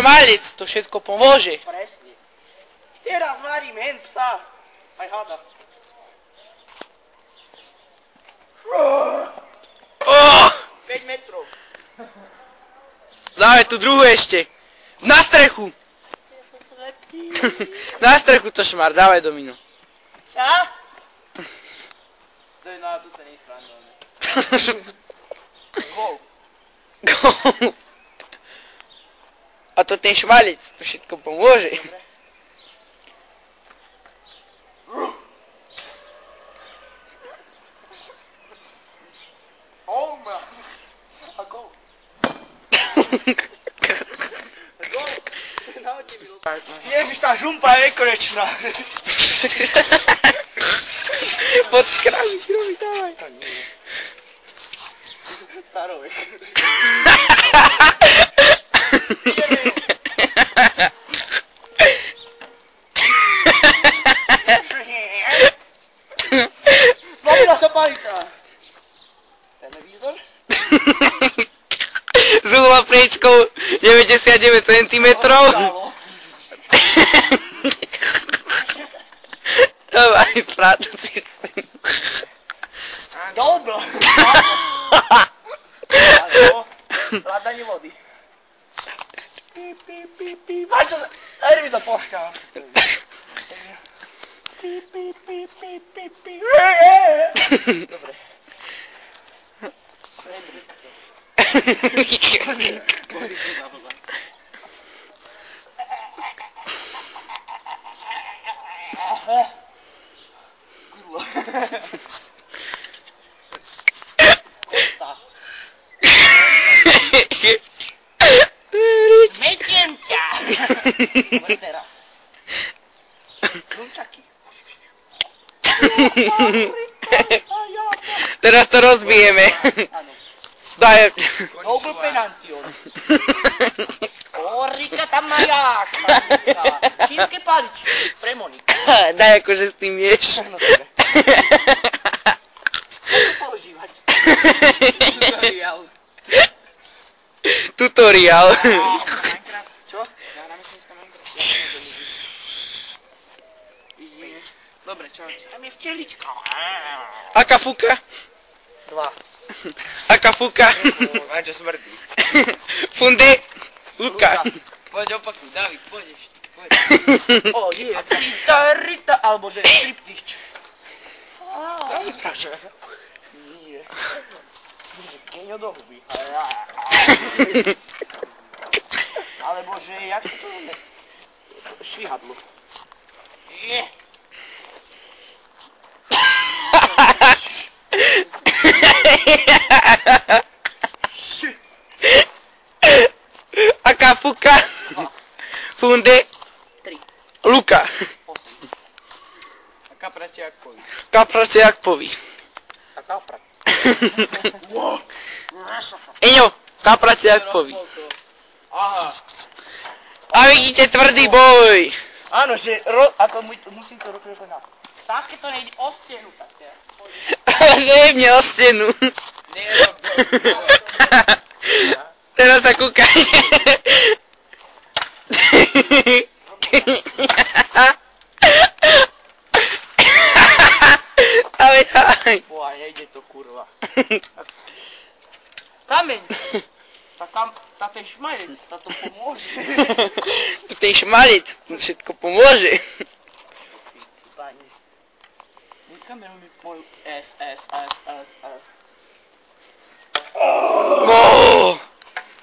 šmalec, to všetko pomôže. Presne. Teraz varím hen psa. Aj hada. Oh, 5 metrov. dávaj tu druhú ešte. Na strechu. Na strechu to šmar, dávaj domino. Čo? To je na to, sa nie srandané. Gol. A to ten šmalec, to všetko pomôže. Oh man. A gol. Gol. Ježiš, tá žumpa je nekonečná. Pod kráľu, Firovi, dávaj. To nie. Starovek. Zlomila sa palica. Televízor? S uhlopriečkou 99 cm. Dávaj, sprátu si sem. Dobro. Hľadanie vody. Máš čo sa... Dajte mi sa pošťa. Dobre. Kurva. Kosa. Metiem ťa. Dobre teraz. Krumčaky. Teraz to rozbijeme. Áno. Daj. Noble penantion. Korika tam majáš. Čínske paličky. Premoniky. Daj akože s tým vieš. No dobre. Používať. Tutorial. Tutoriál. Minecraft. Čo? Ja hráme dneska Minecraft. Dobre, čaute. Tam je včelička. Aká fúka? 2. Aká fúka? Aj čo smrdí. Funde. Luka. Poď opakuj, David, poď ešte. Poď. O, je. Rita, alebo že striptič. Nie. Keňo do huby. Alebo že, jak to je? Švihadlo. Nie. Aká fúka? Funde. 3. Luka. A kaprače jak poví. Kaprace jak poví. A kapra. Eňo, kaprace jak poví. Aha. A vidíte tvrdý boj. Áno, že ako musím to rokovať na... Tak, keď to nejde o stenu, tak ja. Ne mne o stenu. Nerob to. Teraz sa kúkajte. Ahoj. Boha, nejde to kurva. Kameň. Tá ten šmalec, tá to pomôže. Ten šmalec, všetko pomôže. Pani. Kameru mi moju S. No.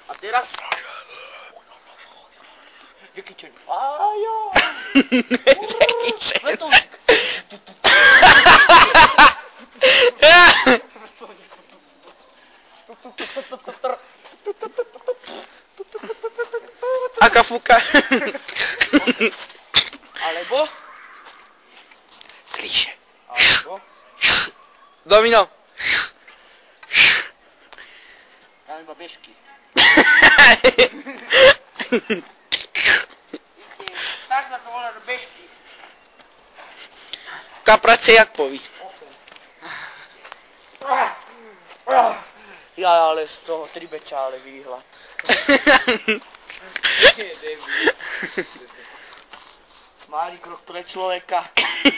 A teraz... Vyklíčený. Ajo. Letovník. Aká fúka? Alebo... Klíše. Alebo... Domino. Ja iba bežky. Tak sa to volá, že bežky. Kaprace jak poví. Ja, ale z toho 3 bečále výhľad. Je debil. Malý krok pre človeka,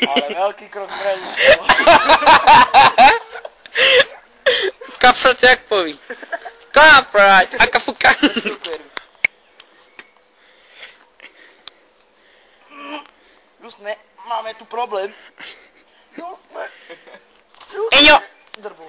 ale veľký krok pre ľudstvo. Kaprať jak poví. Kaprať, aká fuka. Justne, máme tu problém. Justne. Eňo. Drbu.